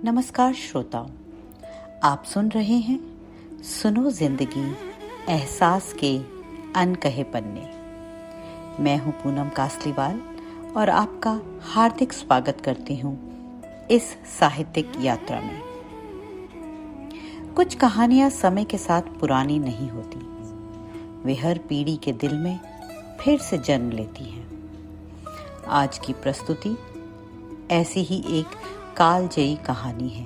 नमस्कार श्रोताओं, आप सुन रहे हैं सुनो जिंदगी एहसास के अनकहे पन्ने। मैं हूं पूनम कासलीवाल और आपका हार्दिक स्वागत करती हूं इस साहित्यिक यात्रा में। कुछ कहानियां समय के साथ पुरानी नहीं होती, वे हर पीढ़ी के दिल में फिर से जन्म लेती हैं। आज की प्रस्तुति ऐसी ही एक कालजयी कहानी है,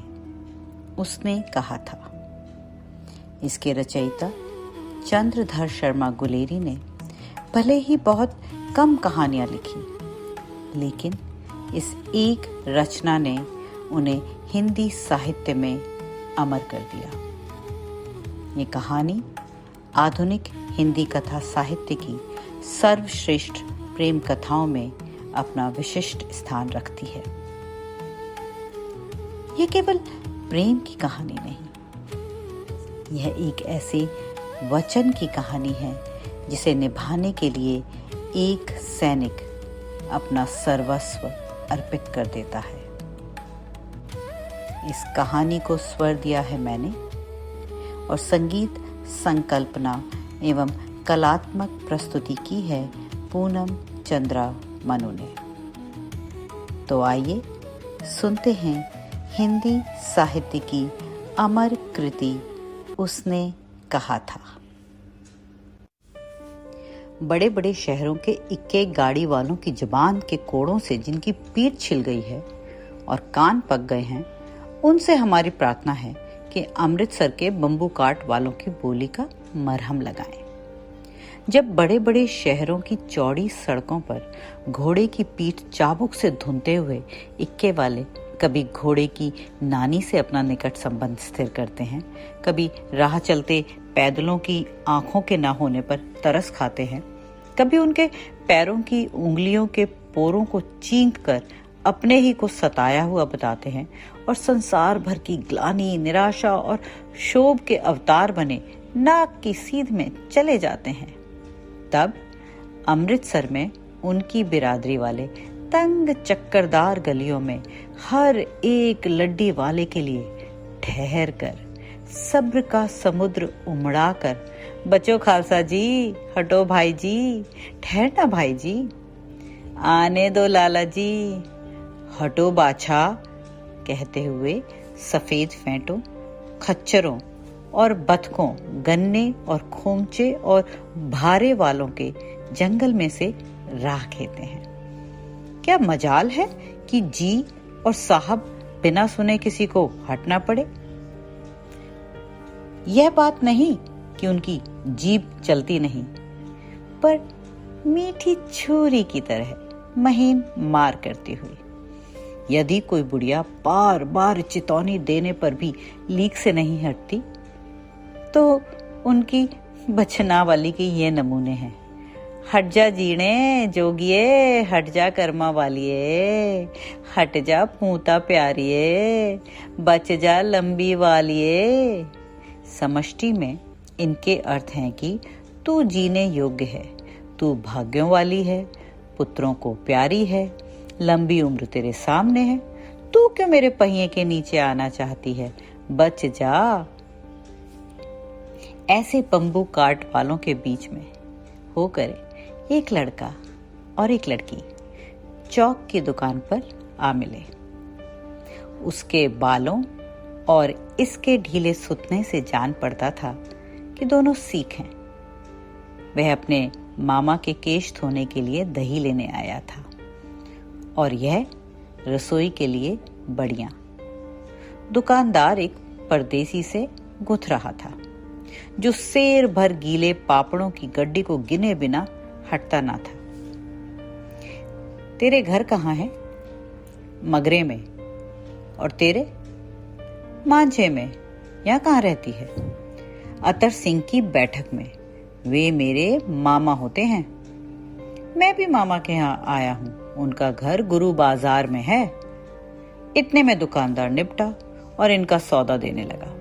उसने कहा था। इसके रचयिता चंद्रधर शर्मा गुलेरी ने भले ही बहुत कम कहानियां लिखी, लेकिन इस एक रचना ने उन्हें हिंदी साहित्य में अमर कर दिया। ये कहानी आधुनिक हिंदी कथा साहित्य की सर्वश्रेष्ठ प्रेम कथाओं में अपना विशिष्ट स्थान रखती है। यह केवल प्रेम की कहानी नहीं, यह एक ऐसे वचन की कहानी है जिसे निभाने के लिए एक सैनिक अपना सर्वस्व अर्पित कर देता है। इस कहानी को स्वर दिया है मैंने और संगीत संकल्पना एवं कलात्मक प्रस्तुति की है पूनम चंद्रा मनु ने। तो आइए सुनते हैं हिंदी साहित्य की अमर कृति उसने कहा था। बड़े बड़े शहरों के इक्के गाड़ी वालों की जुबान के कोड़ों से जिनकी पीठ छिल गई है और कान पक गए हैं, उनसे हमारी प्रार्थना है कि अमृतसर के बम्बू काट वालों की बोली का मरहम लगाएं। जब बड़े बड़े शहरों की चौड़ी सड़कों पर घोड़े की पीठ चाबुक से धुनते हुए इक्के वाले कभी घोड़े की नानी से अपना निकट संबंध स्थिर करते हैं, कभी राह चलते पैदलों की आंखों के ना होने पर तरस खाते हैं, कभी उनके पैरों की उंगलियों के पोरों को चींक कर अपने ही को सताया हुआ बताते हैं और संसार भर की ग्लानि, निराशा और शोभ के अवतार बने नाक की सीध में चले जाते हैं, तब अमृतसर में उनकी बिरादरी वाले तंग चक्करदार गलियों में हर एक लड्डी वाले के लिए ठहर कर सब्र का समुद्र उमड़ा कर, बचो खालसा जी, हटो भाई जी, ठहरना भाई जी, आने दो लाला जी, हटो बाछा, कहते हुए सफेद फेंटों, खच्चरों और बतखों, गन्ने और खोमचे और भारे वालों के जंगल में से राह खेते हैं। क्या मजाल है कि जी और साहब बिना सुने किसी को हटना पड़े। यह बात नहीं कि उनकी जीभ चलती नहीं, पर मीठी छुरी की तरह महीन मार करती हुई। यदि कोई बुढ़िया बार बार चितौनी देने पर भी लीक से नहीं हटती, तो उनकी बचना वाली के ये नमूने हैं। हट जा जीणे जोगिए, हट जा कर्मा वालिए, हट जा पूता प्यारिए, बच जा लंबी वालिए। समष्टि में इनके अर्थ हैं कि तू जीने योग्य है, तू भाग्यों वाली है, पुत्रों को प्यारी है, लंबी उम्र तेरे सामने है, तू क्यों मेरे पहिए के नीचे आना चाहती है, बच जा। ऐसे बम्बू काट वालों के बीच में होकर एक लड़का और एक लड़की चौक की दुकान पर आ मिले। उसके बालों और इसके ढीले सुतने से जान पड़ता था कि दोनों सिख हैं। वह अपने मामा के केश धोने के लिए दही लेने आया था और यह रसोई के लिए बड़ियां। दुकानदार एक परदेसी से गुथ रहा था, जो सेर भर गीले पापड़ों की गड्डी को गिने बिना हटता ना था। तेरे घर कहाँ है? मगरे में। और तेरे? मांझे में। यहाँ कहाँ रहती है? अतर सिंह की बैठक में। वे मेरे मामा होते हैं। मैं भी मामा के यहाँ आया हूँ, उनका घर गुरु बाजार में है। इतने में दुकानदार निपटा और इनका सौदा देने लगा।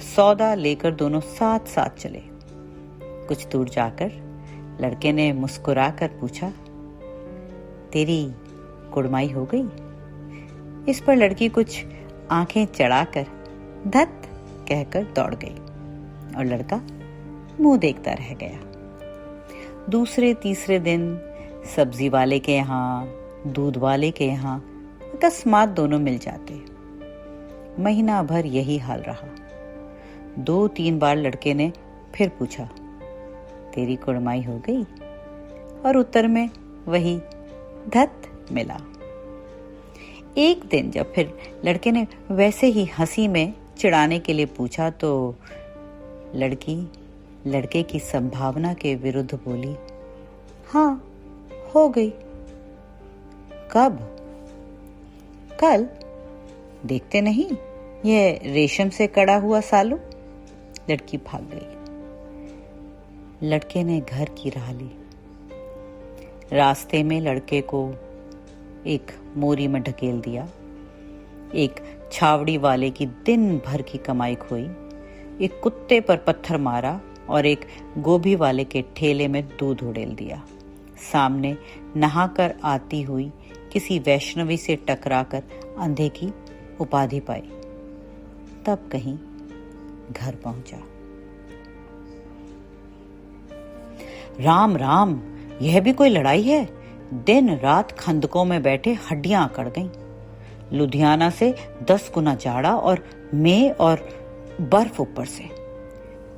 सौदा लेकर दोनों साथ साथ चले। कुछ दूर जाकर लड़के ने मुस्कुराकर पूछा, तेरी कुड़माई हो गई? इस पर लड़की कुछ आंखें चढ़ाकर धत कहकर दौड़ गई और लड़का मुंह देखता रह गया। दूसरे तीसरे दिन सब्जी वाले के यहाँ, दूध वाले के यहाँ अकस्मात दोनों मिल जाते। महीना भर यही हाल रहा। 2-3 बार लड़के ने फिर पूछा, तेरी कुड़माई हो गई? और उत्तर में वही धत मिला। एक दिन जब फिर लड़के ने वैसे ही हंसी में चिढ़ाने के लिए पूछा तो लड़की लड़के की संभावना के विरुद्ध बोली, हाँ हो गई। कब? कल। देखते नहीं यह रेशम से कड़ा हुआ सालू? लड़की भाग गई। लड़के ने घर की राह ली। रास्ते में लड़के को एक मोरी में ढकेल दिया, एक छावड़ी वाले की दिन भर की कमाई खोई, एक कुत्ते पर पत्थर मारा और एक गोभी वाले के ठेले में दूध उड़ेल दिया। सामने नहाकर आती हुई किसी वैष्णवी से टकराकर अंधे की उपाधि पाई, तब कहीं घर पहुंचा। राम राम, यह भी कोई लड़ाई है? दिन रात खंदकों में बैठे हड्डियां अकड़ गईं। लुधियाना से 10 गुना जाड़ा और मे और बर्फ ऊपर से।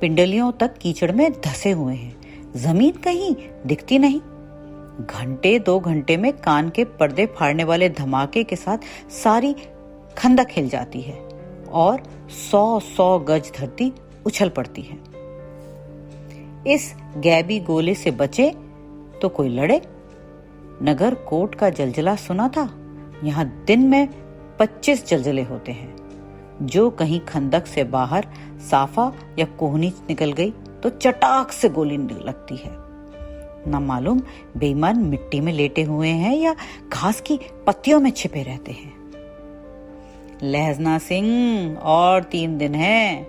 पिंडलियों तक कीचड़ में धसे हुए हैं। जमीन कहीं दिखती नहीं। घंटे 2 घंटे में कान के पर्दे फाड़ने वाले धमाके के साथ सारी खंदक हिल जाती है और 100 गज धरती उछल पड़ती है। इस गैबी गोले से बचे तो कोई लड़े। नगर कोट का जलजला सुना था। यहाँ दिन में 25 जलजले होते हैं। जो कहीं खंदक से बाहर साफा या कोहनी निकल गई तो चटाक से गोली लगती है। न मालूम बेईमान मिट्टी में लेटे हुए हैं या घास की पत्तियों में छिपे रहते हैं। लहजना सिंह, और 3 दिन हैं।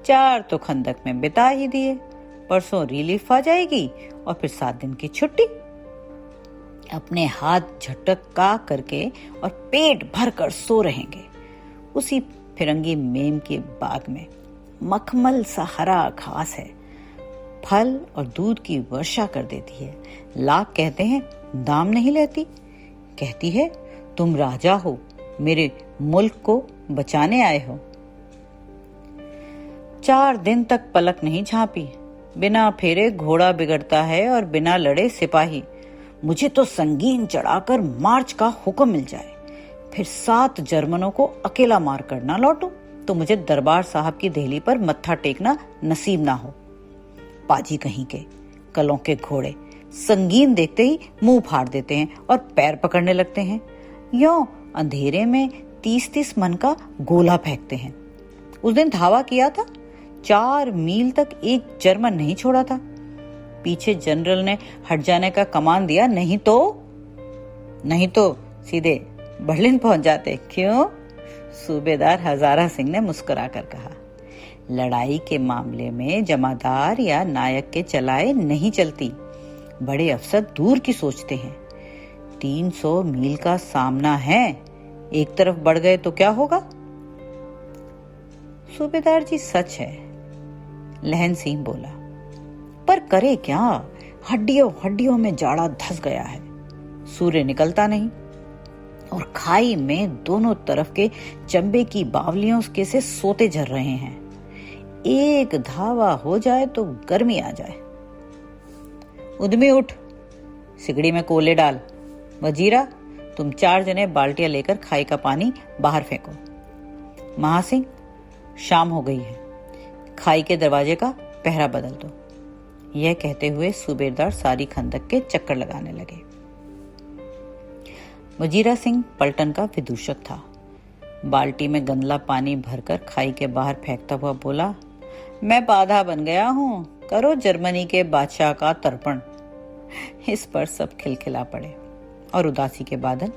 4 तो खंदक में बिता ही दिए। परसों रिलीफ आ जाएगी और फिर 7 दिन की छुट्टी। अपने हाथ झटका करके और पेट भर कर सो रहेंगे उसी फिरंगी मेम के बाग में। मखमल सा हरा घास है। फल और दूध की वर्षा कर देती है। लाख कहते हैं दाम नहीं लेती। कहती है तुम राजा हो, मेरे मुल्क को बचाने आए हो। 4 दिन तक पलक नहीं झांपी। बिना फेरे घोड़ा बिगड़ता है और बिना लड़े सिपाही। मुझे तो संगीन चढ़ाकर मार्च का हुक्म मिल जाए, फिर 7 जर्मनों को अकेला मार कर ना लौटूं तो मुझे दरबार साहब की देहली पर मत्था टेकना नसीब ना हो। पाजी कहीं के कलों के घोड़े संगीन देखते ही मुंह फाड़ देते हैं और पैर पकड़ने लगते हैं। यों अंधेरे में 30-30 मन का गोला फेंकते हैं। उस दिन धावा किया था, 4 मील तक एक जर्मन नहीं छोड़ा था। पीछे जनरल ने हट जाने का कमान दिया, नहीं तो सीधे बर्लिन पहुंच जाते। क्यों? सूबेदार हजारा सिंह ने मुस्कुराकर कहा, लड़ाई के मामले में जमादार या नायक के चलाए नहीं चलती। बड़े अफसर दूर की सोचते हैं। 300 मील का सामना है, एक तरफ बढ़ गए तो क्या होगा? सूबेदार जी सच है, लहन सिंह बोला, पर करे क्या? हड्डियों में जाड़ा धस गया है। सूर्य निकलता नहीं और खाई में दोनों तरफ के चंबे की बावलियों के से सोते झर रहे हैं। एक धावा हो जाए तो गर्मी आ जाए। उद्यमी उठ, सिगड़ी में कोले डाल। वजीरा, तुम 4 जने बाल्टियां लेकर खाई का पानी बाहर फेंको। महासिंह, शाम हो गई है, खाई के दरवाजे का पहरा बदल दो। यह कहते हुए सूबेदार सारी खंदक के चक्कर लगाने लगे। वजीरा सिंह पलटन का विदूषक था। बाल्टी में गंदला पानी भरकर खाई के बाहर फेंकता हुआ बोला, मैं बाधा बन गया हूं, करो जर्मनी के बादशाह का तर्पण। इस पर सब खिलखिला पड़े और उदासी के बादल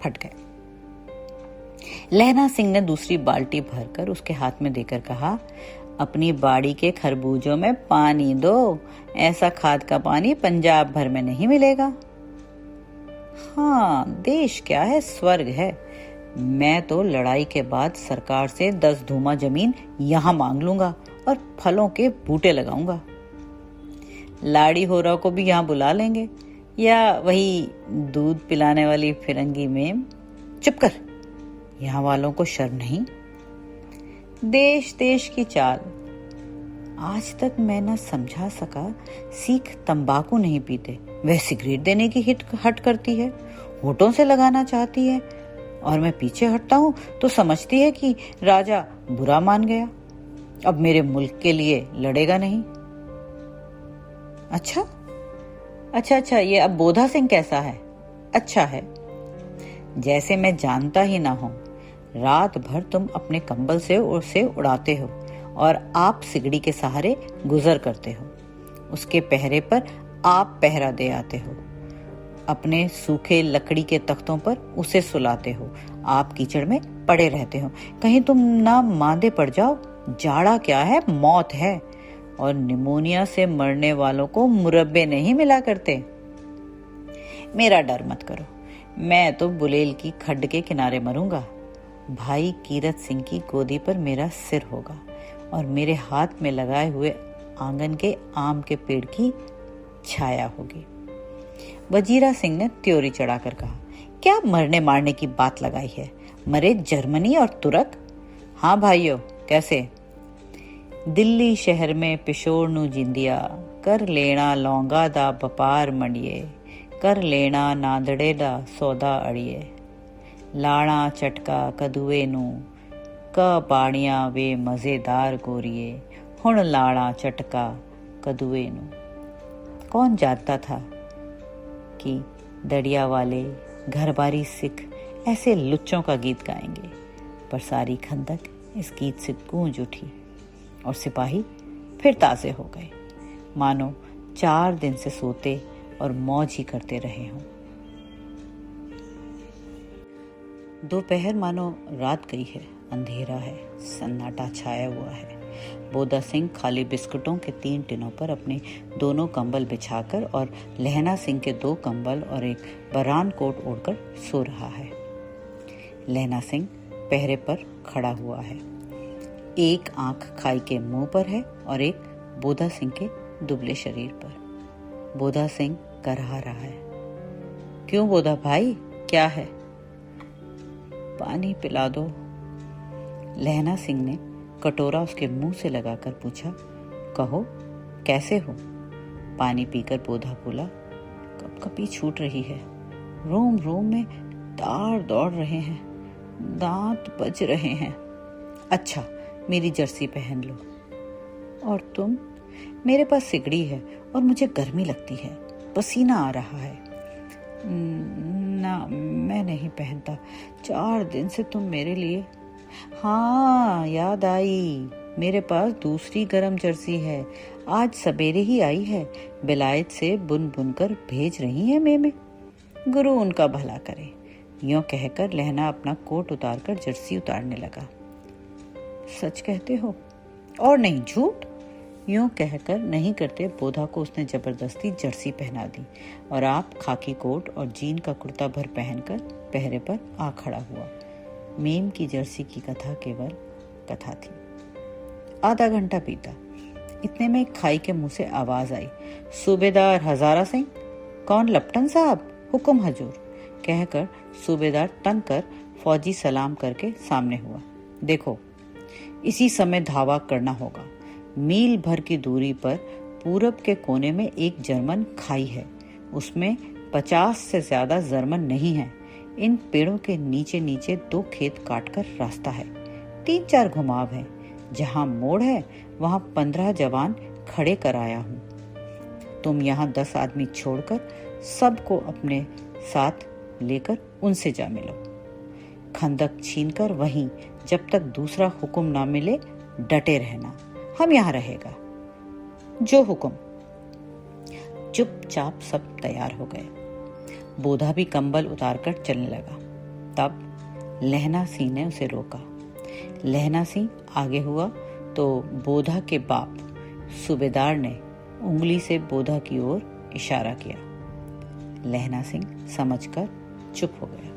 फट गए। लहना सिंह ने दूसरी बाल्टी भरकर उसके हाथ में देकर कहा, अपनी बाड़ी के खरबूजों में पानी दो, ऐसा खाद का पानी पंजाब भर में नहीं मिलेगा। हाँ, देश क्या है, स्वर्ग है। मैं तो लड़ाई के बाद सरकार से 10 धूमा जमीन यहाँ मांग लूंगा और फलों के बूटे लगाऊंगा। लाड़ी होरा को भी यहाँ बुला लेंगे, या वही दूध पिलाने वाली फिरंगी मेम। चुप कर, यहाँ वालों को शर्म नहीं। देश देश की चाल। आज तक मैं न समझा सका, सिख तंबाकू नहीं पीते, वह सिगरेट देने की हट करती है, होठों से लगाना चाहती है, और मैं पीछे हटता हूँ तो समझती है कि राजा बुरा मान गया, अब मेरे मुल्क के लिए लड़ेगा नहीं। अच्छा, ये अब बोधा सिंह कैसा है? अच्छा है, जैसे मैं जानता ही ना हूं। रात भर तुम अपने कंबल से उसे उड़ाते हो और आप सिगड़ी के सहारे गुजर करते हो। उसके पहरे पर आप पहरा दे आते हो। अपने सूखे लकड़ी के तख्तों पर उसे सुलाते हो। आप कीचड़ में पड़े रहते हो। कहीं तुम ना मांदे पड़ जाओ। जाड़ा क्या है, मौत है, और निमोनिया से मरने वालों को मुरब्बे नहीं मिला करते। मेरा डर मत करो, मैं तो बुलेल की खड्ड के किनारे मरूंगा। भाई कीरत सिंह की गोदी पर मेरा सिर होगा और मेरे हाथ में लगाए हुए आंगन के आम के पेड़ की छाया होगी। वजीरा सिंह ने त्योरी चढ़ाकर कहा, क्या मरने मारने की बात लगाई है? मरे जर्मनी और तुर्क। हाँ भाइयों, कैसे? दिल्ली शहर में पिशोर नू जिंदिया कर लेना लौंगा दा बपार मंडिए, कर लेना नांदड़े दा सौदा अड़िए, लाड़ा चटका कदुए नू क बाणिया वे मजेदार गोरिए, हुण लाड़ा चटका कदुए नू। कौन जानता था कि दड़िया वाले घरबारी सिख ऐसे लुच्चों का गीत गाएंगे। पर सारी खंदक इस गीत से गूंज उठी और सिपाही फिर ताजे हो गए, मानो 4 दिन से सोते और मौज ही करते रहे हों। दोपहर मानो रात गई है, अंधेरा है, सन्नाटा छाया हुआ है। बोधा सिंह खाली बिस्कुटों के 3 टिनों पर अपने दोनों कंबल बिछाकर और लहना सिंह के 2 कंबल और एक बरान कोट ओढ़कर सो रहा है। लहना सिंह पहरे पर खड़ा हुआ है। एक आंख खाई के मुंह पर है और एक बोधा सिंह के दुबले शरीर पर। बोधा सिंह करहा रहा है। क्यों बोधा भाई, क्या है? पानी पिला दो। लहना सिंह ने कटोरा उसके मुंह से लगाकर पूछा। कहो, कैसे हो? पानी पीकर बोधा बोला, कपकपी छूट रही है, रोम रोम में तार दौड़ रहे हैं, दांत बज रहे हैं। अच्छा, मेरी जर्सी पहन लो। और तुम? मेरे पास सिगड़ी है और मुझे गर्मी लगती है, पसीना आ रहा है। ना, मैं नहीं पहनता। 4 दिन से तुम मेरे लिए। हाँ, याद आई, मेरे पास दूसरी गरम जर्सी है, आज सवेरे ही आई है, बिलायत से बुन बुनकर भेज रही है मेमे। गुरु उनका भला करे। यूं कहकर लहना अपना कोट उतारकर जर्सी उतारने लगा। सच कहते हो? और नहीं झूठ? यूं कहकर नहीं करते बोधा को उसने जबरदस्ती जर्सी पहना दी और आप खाकी कोट और जीन का कुर्ता भर पहनकर पहरे पर आ खड़ा हुआ। मेम की जर्सी की कथा केवल कथा थी। आधा घंटा बीता। इतने में खाई के मुंह से आवाज आई, सूबेदार हजारा सिंह। कौन? लपटन साहब, हुक्म हजूर, कहकर सूबेदार तंग कर फौजी सलाम करके सामने हुआ। देखो, इसी समय धावा करना होगा। मील भर की दूरी पर पूरब के कोने में एक जर्मन खाई है, उसमें 50 से ज्यादा जर्मन नहीं है। इन पेड़ों के नीचे नीचे 2 खेत काटकर रास्ता है, 3-4 घुमाव है। जहां मोड़ है वहां 15 जवान खड़े कराया हूं। तुम यहाँ 10 आदमी छोड़कर सबको अपने साथ लेकर उनसे जा मिलो। खंदक छीनकर वहीं जब तक दूसरा हुक्म ना मिले डटे रहना। हम यहाँ रहेगा। जो हुक्म। चुपचाप सब तैयार हो गए। बोधा भी कंबल उतारकर चलने लगा। तब लहना सिंह ने उसे रोका। लहना सिंह आगे हुआ तो बोधा के बाप सूबेदार ने उंगली से बोधा की ओर इशारा किया। लहना सिंह समझकर चुप हो गया।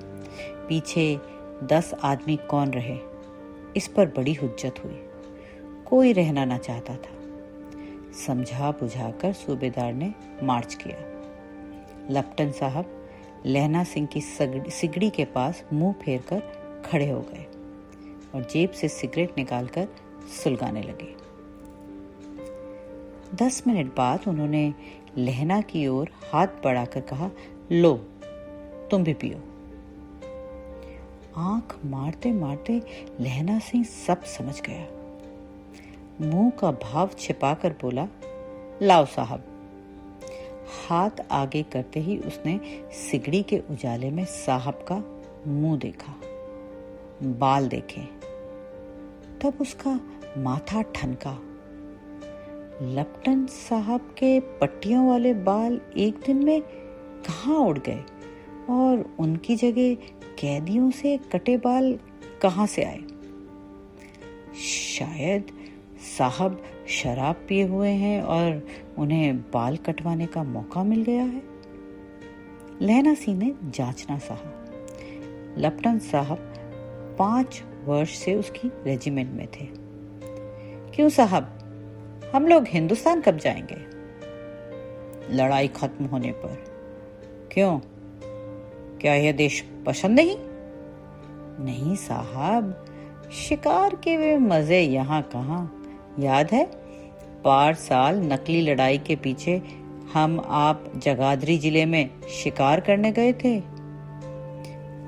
पीछे 10 आदमी कौन रहे, इस पर बड़ी हुज्जत हुई। कोई रहना न चाहता था। समझा बुझाकर सूबेदार ने मार्च किया। लप्टन साहब लहना सिंह की सिगड़ी के पास मुंह फेर कर खड़े हो गए और जेब से सिगरेट निकालकर सुलगाने लगे। 10 मिनट बाद उन्होंने लहना की ओर हाथ बढ़ाकर कहा, लो तुम भी पियो। आंख मारते मारते लहना सिंह सब समझ गया। मुंह का भाव छिपाकर बोला, लाओ साहब। हाथ आगे करते ही उसने सिगड़ी के उजाले में साहब का मुंह देखा, बाल देखे, तब उसका माथा ठनका। लप्टन साहब के पट्टियों वाले बाल एक दिन में कहाँ उड़ गए और उनकी जगह कैदियों से कटे बाल कहाँ से आए? शायद साहब शराब पिए हुए हैं और उन्हें बाल कटवाने का मौका मिल गया है। लहना सिंह ने जांचना चाहा। लप्टन साहब 5 वर्ष से उसकी रेजिमेंट में थे। क्यों साहब, हम लोग हिंदुस्तान कब जाएंगे? लड़ाई खत्म होने पर। क्यों, क्या यह देश पसंद नहीं? नहीं साहब, शिकार के वे मजे यहाँ कहाँ। याद है, पार साल नकली लड़ाई के पीछे हम आप जगाधरी जिले में शिकार करने गए थे।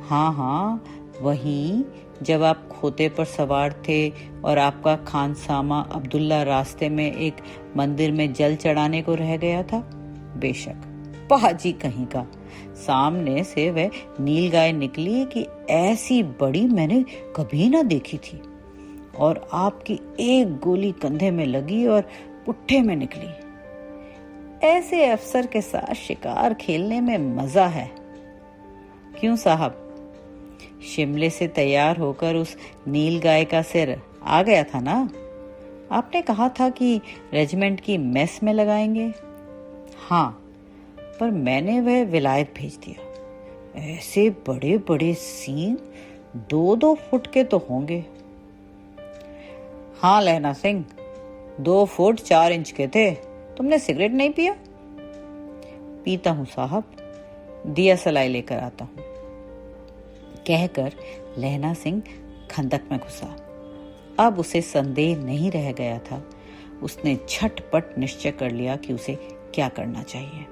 हाँ, वहीं जब आप खोते पर सवार थे और आपका खानसामा अब्दुल्ला रास्ते में एक मंदिर में जल चढ़ाने को रह गया था। बेशक, पाजी कहीं का। सामने से वह नीलगाय निकली कि ऐसी बड़ी मैंने कभी ना देखी थी, और आपकी एक गोली कंधे में लगी और पुट्ठे में निकली। ऐसे अफसर के साथ शिकार खेलने में मजा है। क्यों साहब, शिमले से तैयार होकर उस नीलगाय का सिर आ गया था ना? आपने कहा था कि रेजिमेंट की मेस में लगाएंगे। हाँ, पर मैंने वह विलायत भेज दिया। ऐसे बड़े बड़े सींग 2-2 फुट के तो होंगे। हाँ लहना सिंह, 2 फुट 4 इंच के थे। तुमने सिगरेट नहीं पिया? पीता हूँ साहब, दिया सलाई लेकर आता हूँ, कहकर लहना सिंह खंदक में घुसा। अब उसे संदेह नहीं रह गया था। उसने झटपट निश्चय कर लिया कि उसे क्या करना चाहिए।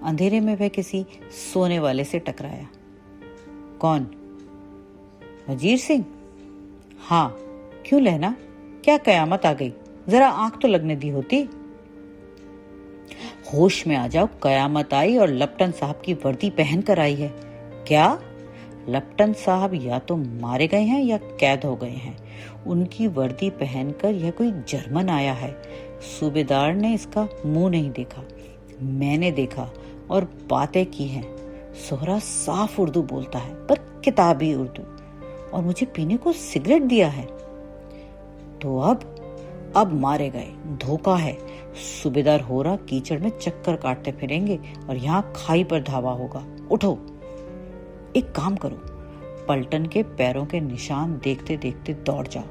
अंधेरे में वह किसी सोने वाले से टकराया। कौन? वजीर सिंह? हाँ, क्यों लहना, क्या कयामत आ गई? जरा आंख तो लगने दी होती। होश में आ जाओ, कयामत आई और लप्टन साहब की वर्दी पहन कर आई है। क्या? लप्टन साहब या तो मारे गए हैं या कैद हो गए हैं। उनकी वर्दी पहनकर यह कोई जर्मन आया है। सूबेदार ने इसका मुंह नहीं देखा, मैंने देखा और बातें की हैं। सोहरा साफ उर्दू बोलता है, पर किताबी उर्दू, और मुझे पीने को सिगरेट दिया है। तो अब मारे गए, धोखा है। सूबेदार होरा कीचड़ में चक्कर काटते फिरेंगे और यहाँ खाई पर धावा होगा। उठो, एक काम करो, पलटन के पैरों के निशान देखते देखते दौड़ जाओ।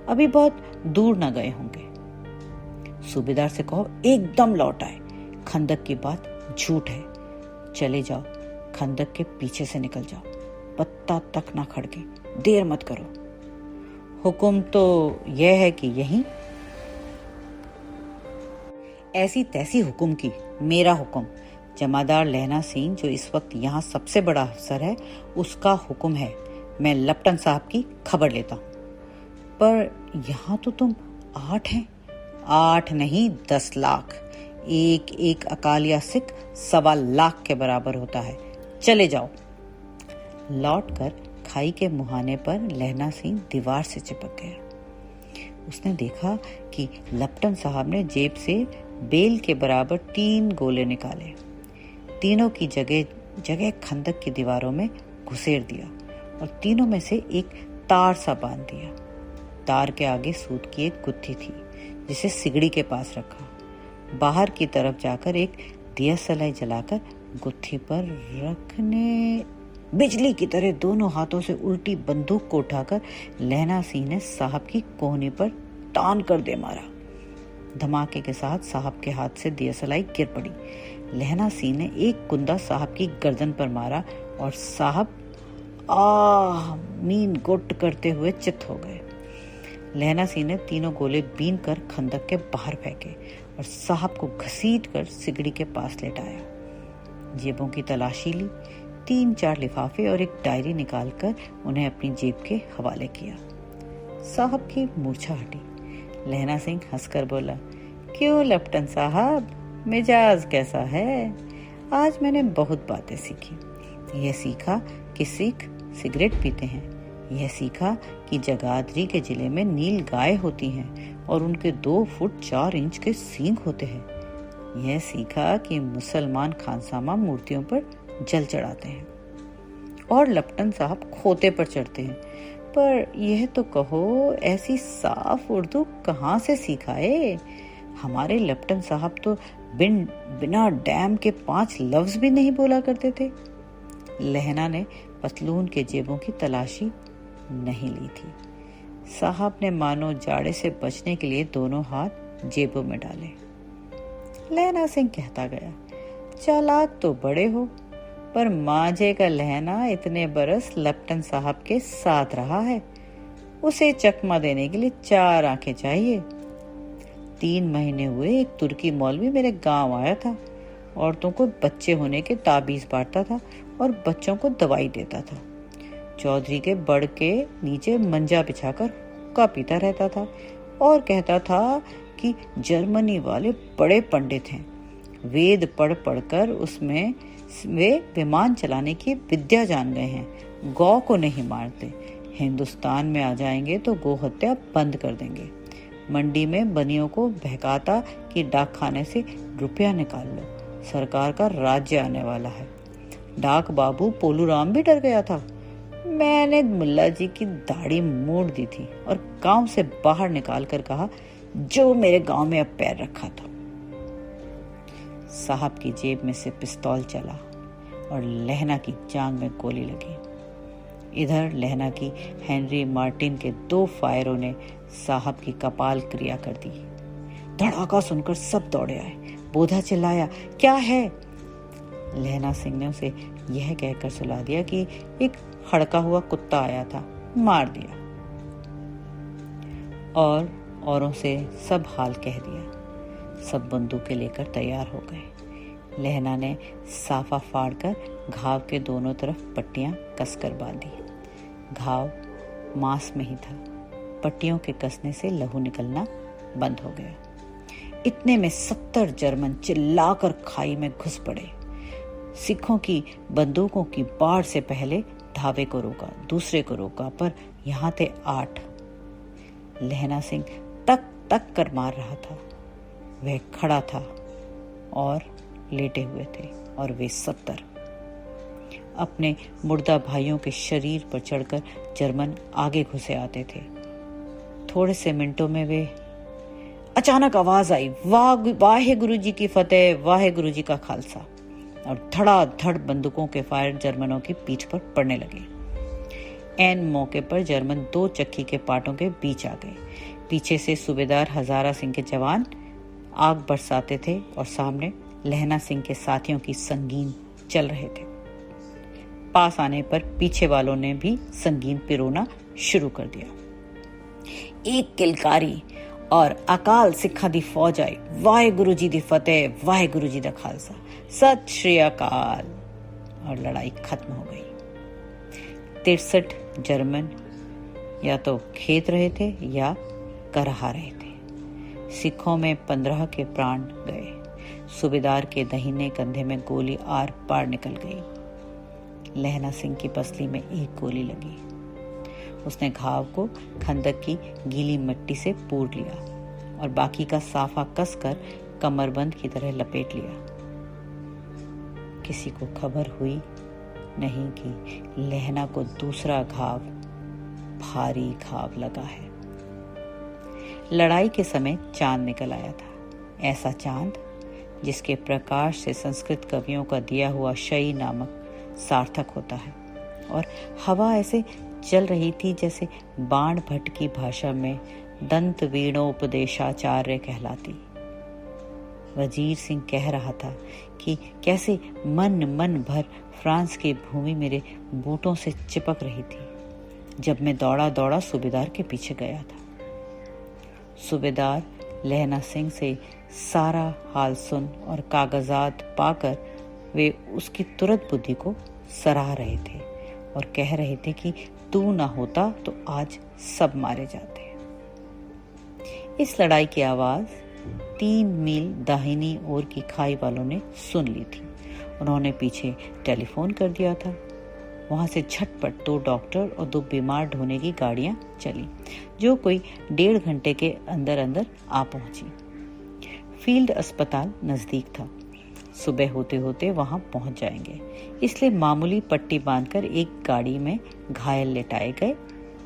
अभी बहुत दूर न गए होंगे। सूबेदार से कहो एकदम लौट आए। खंदक की बात झूठ है। चले जाओ, खंदक के पीछे से निकल जाओ, पत्ता तक ना खड़के, देर मत करो। हुक्म तो यह है कि यहीं। ऐसी तैसी हुक्म की, मेरा हुक्म। जमादार लहना सिंह, जो इस वक्त यहाँ सबसे बड़ा अफसर है, उसका हुक्म है। मैं लप्टन साहब की खबर लेता हूँ। पर यहाँ तो तुम 8 हैं। 8 नहीं, 10 लाख। एक अकालिया सिख 1.25 लाख के बराबर होता है। चले जाओ। लौटकर खाई के मुहाने पर लहना सिंह दीवार से चिपक गया। उसने देखा कि लप्टन साहब ने जेब से बेल के बराबर 3 गोले निकाले। तीनों की जगह खंदक की दीवारों में घुसेड़ दिया और तीनों में से एक तार सा बांध दिया। तार के आगे सूत की एक गुत्थी थी, जिसे सिगड़ी के पास रखा। बाहर की तरफ जाकर एक दिया सलाई जलाकर गुत्थी पर रखने बिजली की तरह दोनों हाथों से उल्टी बंदूक को उठाकर लहना सिंह ने साहब की कोहनी पर तान कर दे मारा। धमाके के साथ साहब के हाथ से दियासलाई गिर पड़ी। लहना सिंह ने एक कुंदा साहब की गर्दन पर मारा और साहब मीन गुट करते हुए चित हो गए। लहना सिंह ने तीनों गोले बीन कर खंदक के बाहर फेंके और साहब को घसीट कर सिगड़ी के पास लेटाया। जेबों की तलाशी ली, 3-4 लिफाफे और एक डायरी निकालकर उन्हें अपनी जेब के हवाले किया। साहब की मूर्छा हटी। लहना सिंह हंसकर बोला, क्यों लेफ्टिनेंट साहब, मिजाज कैसा है? आज मैंने बहुत बातें सीखी। यह सीखा कि सिख सिगरेट पीते हैं, यह सीखा कि जगाधरी के जिले में नील गाय होती हैं और उनके 2 फुट 4 इंच के सींग होते हैं। यह सीखा कि मुसलमान खानसामा मूर्तियों पर जल चढ़ाते हैं और लेफ्टिनेंट साहब खोते पर चढ़ते हैं। पर यह तो कहो, ऐसी साफ उर्दू कहाँ से सीखाए? हमारे लेफ्टिनेंट साहब तो बिना डैम के 5 लफ्ज भी नहीं बोला करते थे। लहना ने पतलून के जेबों की तलाशी नहीं ली थी। साहब ने मानो जाड़े से बचने के लिए दोनों हाथ जेबों में डाले। लहना सिंह कहता गया, चालाक तो बड़े हो, पर मांझे का लहना इतने बरस लेफ्टिनेंट साहब के साथ रहा है। उसे चकमा देने के लिए 4 आंखें चाहिए। 3 महीने हुए एक तुर्की मौलवी मेरे गांव आया था। औरतों को बच्चे होने के ताबीज बांटता था और बच्चों को दवाई देता था। चौधरी के बड़ के नीचे मंजा बिछाकर हुक्का पीता रहता था और कहता था कि जर्मनी वाले बड़े पंडित हैं। वेद पढ़ पढ़कर उसमें वे विमान चलाने की विद्या जान गए हैं। गौ को नहीं मारते। हिंदुस्तान में आ जाएंगे तो गौ हत्या बंद कर देंगे। मंडी में बनियों को बहकाता कि डाक खाने से रुपया निकाल लो, सरकार का राज्य आने वाला है। डाक बाबू पोलूराम भी डर गया था। मैंने मुल्ला जी की दाढ़ी मोड़ दी थी और गांव से बाहर निकाल कर कहा, जो मेरे गांव में अब पैर रखा था। साहब की जेब में से पिस्तौल चला और लहना की जांग में गोली लगी। इधर लहना की हेनरी मार्टिन के 2 फायरों ने साहब की कपाल क्रिया कर दी। धड़ाका सुनकर सब दौड़े आए। बोधा चिल्लाया, क्या है? लहना सिंह ने उसे यह कहकर सुला दिया कि एक हड़का हुआ कुत्ता आया था, मार दिया, और औरों से सब हाल कह दिया। सब बंदूकें लेकर तैयार हो गए। लहना ने साफा फाड़कर घाव के दोनों तरफ पट्टियां कसकर बांधी। घाव मांस में ही था। पट्टियों के कसने से लहू निकलना बंद हो गया। इतने में 70 जर्मन चिल्लाकर खाई में घुस पड़े। सिखों की बंदूकों की बाढ़ से पहले धावे को रोका, दूसरे को रोका, पर यहाँ थे 8। लहना सिंह तक तक कर मार रहा था। वह खड़ा था और लेटे हुए थे और वे 70। अपने मुर्दा भाइयों के शरीर पर चढ़कर जर्मन आगे घुसे आते थे। थोड़े से मिनटों में वे अचानक आवाज आई, वाहे गुरु जी की फतेह, वाहे गुरु जी का खालसा, और धड़ाधड़ बंदूकों के फायर जर्मनों की पीठ पर पड़ने लगे। ऐन मौके पर जर्मन 2 चक्की के पाटों के बीच आ गए। पीछे से सूबेदार हजारा सिंह के जवान आग बरसाते थे और सामने लहना सिंह के साथियों की संगीन चल रहे थे। पास आने पर पीछे वालों ने भी संगीन पिरोना शुरू कर दिया। एक किलकारी और अकाल सिखा दी फौज आई। वाहे गुरु जी दी फतेह, वाहे गुरु जी दा खालसा, सत श्री अकाल, और लड़ाई खत्म हो गई। 63 जर्मन या तो खेत रहे थे या करहा रहे थे। सिखों में 15 के प्राण गए। सूबेदार के दाहिने कंधे में गोली आर पार निकल गई। लहना सिंह की पसली में एक गोली लगी। उसने घाव को खंदक की गीली मिट्टी से पूर लिया और बाकी का साफा कसकर कमरबंद की तरह लपेट लिया। किसी को खबर हुई नहीं कि लहना को दूसरा घाव, भारी घाव लगा है। लड़ाई के समय चांद निकल आया था। ऐसा चांद जिसके प्रकाश से संस्कृत कवियों का दिया हुआ शई नामक सार्थक होता है। और हवा ऐसे चल रही थी जैसे बाण भट्ट की भाषा में दंत वीणोपदेशाचार्य कहलाती। वजीर सिंह कह रहा था कि कैसे मन भर फ्रांस की भूमि मेरे बूटों से चिपक रही थी जब मैं दौड़ा दौड़ा सूबेदार के पीछे गया था। सूबेदार लहना सिंह से सारा हाल सुन और कागजात पाकर वे उसकी तुरंत बुद्धि को सराह रहे थे और कह रहे थे कि तू ना होता तो आज सब मारे जाते। इस लड़ाई की आवाज 3 मील दाहिनी ओर की खाई वालों ने सुन ली थी। उन्होंने पीछे टेलीफोन कर दिया था। वहां से झटपट 2 डॉक्टर और 2 बीमार ढोने की गाड़ियां चली, जो कोई 1.5 घंटे के अंदर अंदर आ पहुंची। फील्ड अस्पताल नजदीक था। सुबह होते होते वहां पहुंच जाएंगे, इसलिए मामूली पट्टी बांधकर एक गाड़ी में घायल लेटाए गए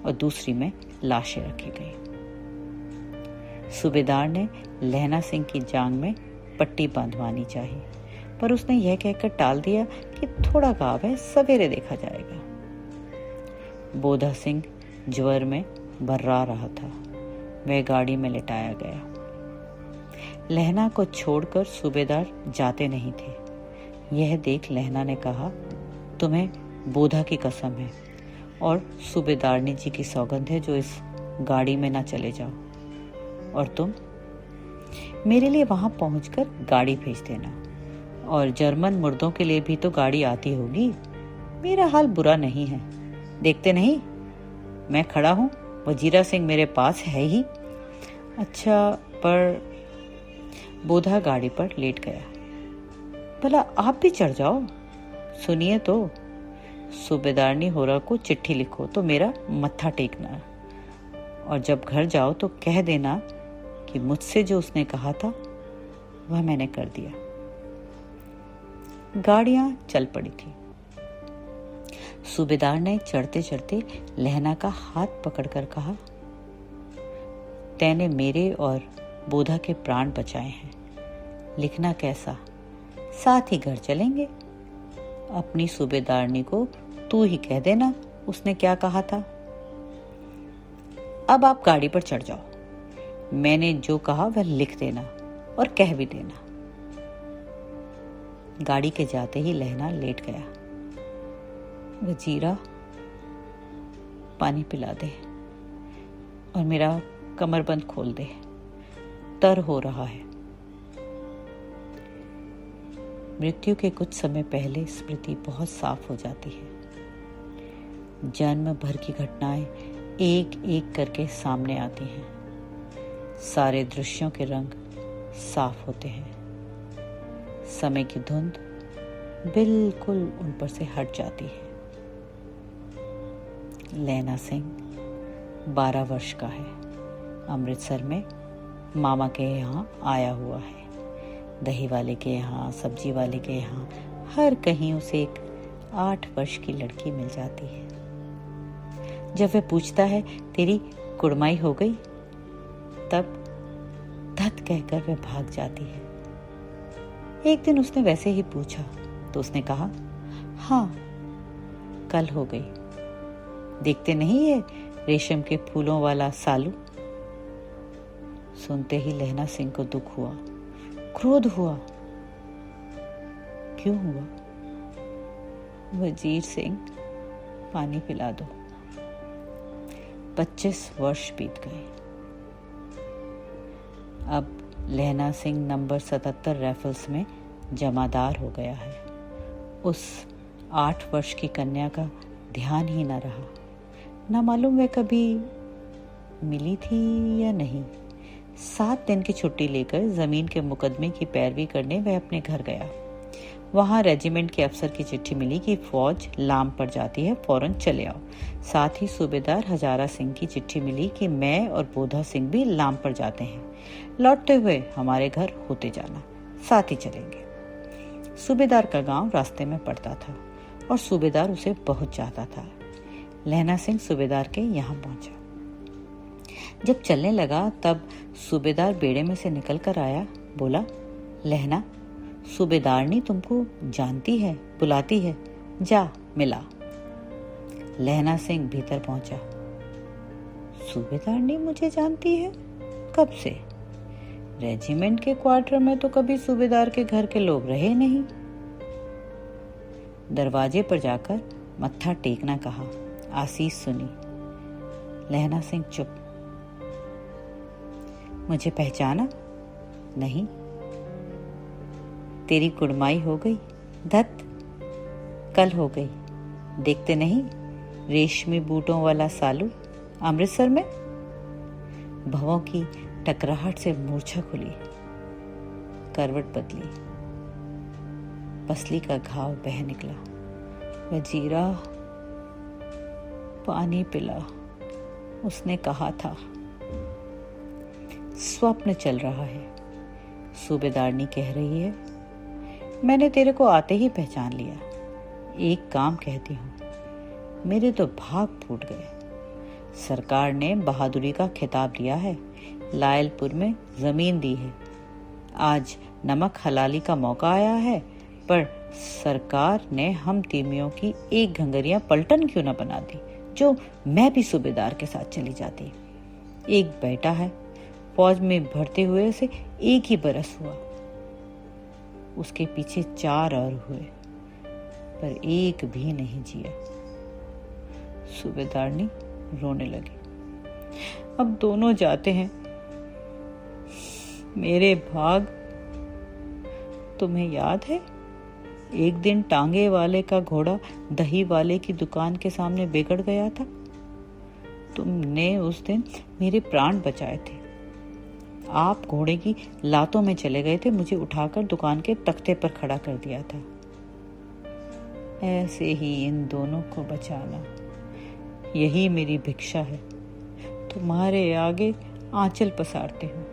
और दूसरी में लाशें रखी गई। सूबेदार ने लहना सिंह की जांघ में पट्टी बांधवानी चाहिए, पर उसने यह कहकर टाल दिया कि थोड़ा घाव है, सवेरे देखा जाएगा। बोधा सिंह ज्वर में बर्रा रहा था। वह गाड़ी में लेटाया गया। लहना को छोड़कर सूबेदार जाते नहीं थे। यह देख लहना ने कहा, तुम्हें बोधा की कसम है और सूबेदारनी जी की सौगंध है जो इस गाड़ी में ना चले जाओ। और तुम मेरे लिए वहां पहुंचकर गाड़ी भेज देना, और जर्मन मुर्दों के लिए भी तो गाड़ी आती होगी। मेरा हाल बुरा नहीं है, देखते नहीं मैं खड़ा हूं, वजीरा सिंह मेरे पास है ही। अच्छा, पर बोधा गाड़ी पर लेट गया। भला आप भी चढ़ जाओ, सुनिए तो, सूबेदारनी होरा को चिट्ठी लिखो तो मेरा मत्था टेकना, और जब घर जाओ तो कह देना कि मुझसे जो उसने कहा था वह मैंने कर दिया। गाड़ियां चल पड़ी थी। सूबेदार ने चढ़ते चढ़ते लहना का हाथ पकड़कर कहा, तैने मेरे और बोधा के प्राण बचाए हैं, लिखना कैसा, साथ ही घर चलेंगे। अपनी सूबेदारनी को तू ही कह देना उसने क्या कहा था। अब आप गाड़ी पर चढ़ जाओ, मैंने जो कहा वह लिख देना और कह भी देना। गाड़ी के जाते ही लहना लेट गया। वजीरा, पानी पिला दे और मेरा कमरबंद खोल दे, तर हो रहा है। मृत्यु के कुछ समय पहले स्मृति बहुत साफ हो जाती है। जन्म भर की घटनाएं एक एक करके सामने आती हैं। सारे दृश्यों के रंग साफ होते हैं। समय की धुंध बिल्कुल उन पर से हट जाती है। लहना सिंह 12 वर्ष का है। अमृतसर में मामा के यहाँ आया हुआ है। दही वाले के यहाँ, सब्जी वाले के यहाँ, हर कहीं उसे एक 8 वर्ष की लड़की मिल जाती है। जब वह पूछता है, तेरी कुड़माई हो गई, तब धत कहकर वह भाग जाती है। एक दिन उसने वैसे ही पूछा तो उसने कहा, हाँ, कल हो गई। देखते नहीं है रेशम के फूलों वाला सालू। सुनते ही लहना सिंह को दुख हुआ, क्रोध हुआ। क्यों हुआ? वजीर सिंह, पानी पिला दो। 25 वर्ष बीत गए। अब लहना सिंह नंबर 77 राइफल्स में जमादार हो गया है। उस 8 वर्ष की कन्या का ध्यान ही न रहा। न मालूम वह कभी मिली थी या नहीं। 7 दिन की छुट्टी लेकर जमीन के मुकदमे की पैरवी करने वह अपने घर गया। वहां रेजिमेंट के अफसर की चिट्ठी मिली कि फौज लाम पड़ जाती है, फौरन चले आओ। साथ ही सूबेदार हजारा सिंह की चिट्ठी मिली कि मैं और बोधा सिंह भी लाम पड़ जाते हैं, लौटते हुए हमारे घर होते जाना, साथ ही चलेंगे। सूबेदार का गांव रास्ते में पड़ता था और सूबेदार उसे बहुत चाहता था। लहना सिंह सूबेदार के यहाँ पहुंचा। जब चलने लगा तब सूबेदार बेड़े में से निकल कर आया। बोला, लहना, सूबेदारनी तुमको जानती है, बुलाती है, जा मिला। लहना सिंह भीतर पहुंचा। सूबेदारनी मुझे जानती है? कब से? रेजिमेंट के क्वार्टर में तो कभी सूबेदार के घर के लोग रहे नहीं। दरवाजे पर जाकर मत्था टेकना कहा। आशीष सुनी। लहना सिंह चुप। मुझे पहचाना? नहीं। तेरी कुड़माई हो गई? धत, कल हो गई। देखते नहीं, रेशमी बूटों वाला सालू अमृतसर में। भवों की टकराहट से मूर्छा खुली, करवट बदली, पसली का घाव बह निकला। वजीरा, पानी पिला, उसने कहा था। स्वप्न चल रहा है, सूबेदारनी कह रही है। मैंने तेरे को आते ही पहचान लिया। एक काम कहती हूँ, मेरे तो भाग फूट गए। सरकार ने बहादुरी का खिताब दिया है, लायलपुर में जमीन दी है। आज नमक हलाली का मौका आया है, पर सरकार ने हम तीमियों की एक घंगरिया पलटन क्यों न बना दी, जो मैं भी सूबेदार के साथ चली जाती। एक बेटा है, फौज में भर्ती हुए उसे 1 ही बरस हुआ। उसके पीछे 4 और हुए, पर एक भी नहीं जिया। सूबेदारनी रोने लगी। अब दोनों जाते हैं। मेरे भाग तुम्हें याद है? एक दिन टांगे वाले का घोड़ा दही वाले की दुकान के सामने बिगड़ गया था। तुमने उस दिन मेरे प्राण बचाए थे। आप घोड़े की लातों में चले गए थे, मुझे उठाकर दुकान के तख्ते पर खड़ा कर दिया था। ऐसे ही इन दोनों को बचाना, यही मेरी भिक्षा है। तुम्हारे आगे आंचल पसारती हूँ।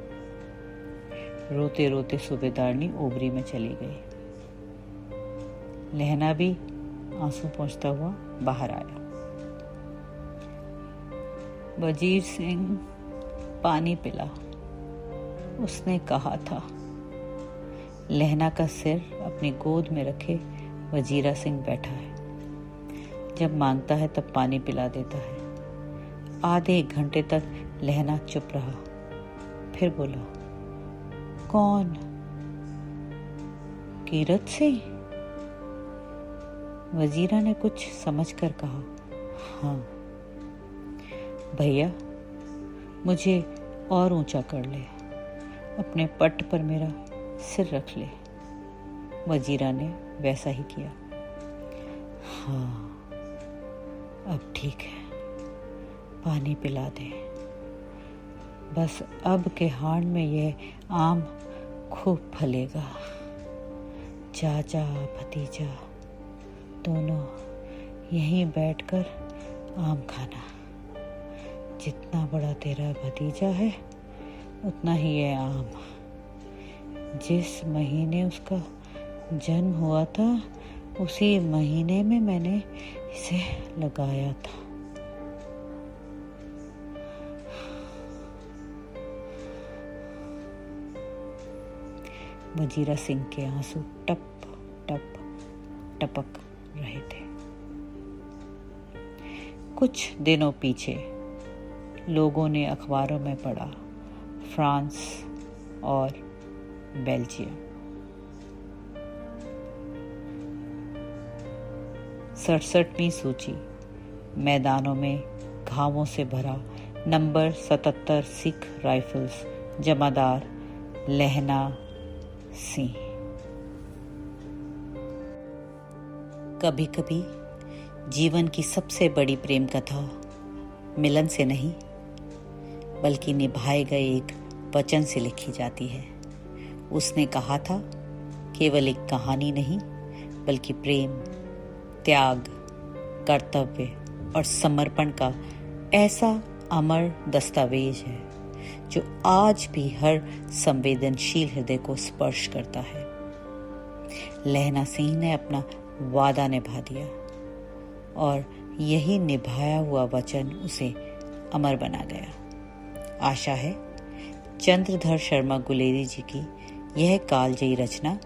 रोते रोते सूबेदारनी ओबरी में चली गई। लहना भी आंसू पोंछता हुआ बाहर आया। वजीर सिंह, पानी पिला, उसने कहा था। लहना का सिर अपनी गोद में रखे वजीरा सिंह बैठा है। जब मांगता है तब पानी पिला देता है। आधे घंटे तक लहना चुप रहा, फिर बोला, कौन? कीरत सिंह? वजीरा ने कुछ समझकर कहा, हाँ। भैया, मुझे और ऊंचा कर ले, अपने पट पर मेरा सिर रख ले। वजीरा ने वैसा ही किया। हाँ, अब ठीक है, पानी पिला दे। बस अब के हाड़ में यह आम खूब फलेगा। चाचा भतीजा दोनों यहीं बैठकर आम खाना। जितना बड़ा तेरा भतीजा है, उतना ही है आम। जिस महीने उसका जन्म हुआ था, उसी महीने में मैंने इसे लगाया था। वजीरा सिंह के आंसू टप टप टपक रहे थे। कुछ दिनों पीछे लोगों ने अखबारों में पढ़ा, फ्रांस और बेल्जियम 67वीं सूची, मैदानों में घावों से भरा नंबर 77 सिख राइफल्स, जमादार लहना सिंह। कभी कभी जीवन की सबसे बड़ी प्रेम कथा मिलन से नहीं, बल्कि निभाए गए एक वचन से लिखी जाती है। उसने कहा था, केवल एक कहानी नहीं, बल्कि प्रेम, त्याग, कर्तव्य और समर्पण का ऐसा अमर दस्तावेज है जो आज भी हर संवेदनशील हृदय को स्पर्श करता है। लहना सिंह ने अपना वादा निभा दिया और यही निभाया हुआ वचन उसे अमर बना गया। आशा है चंद्रधर शर्मा गुलेरी जी की यह कालजयी रचना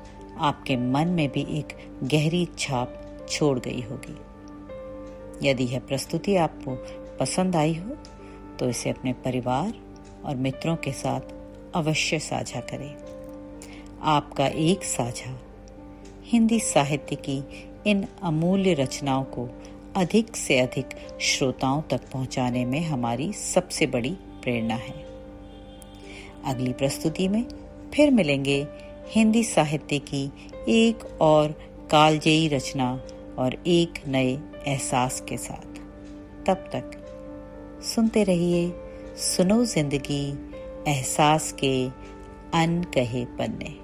आपके मन में भी एक गहरी छाप छोड़ गई होगी। यदि यह प्रस्तुति आपको पसंद आई हो तो इसे अपने परिवार और मित्रों के साथ अवश्य साझा करें। आपका एक साझा हिंदी साहित्य की इन अमूल्य रचनाओं को अधिक से अधिक श्रोताओं तक पहुंचाने में हमारी सबसे बड़ी प्रेरणा है। अगली प्रस्तुति में फिर मिलेंगे हिंदी साहित्य की एक और कालजयी रचना और एक नए एहसास के साथ। तब तक सुनते रहिए सुनो जिंदगी, एहसास के अनकहे पन्ने।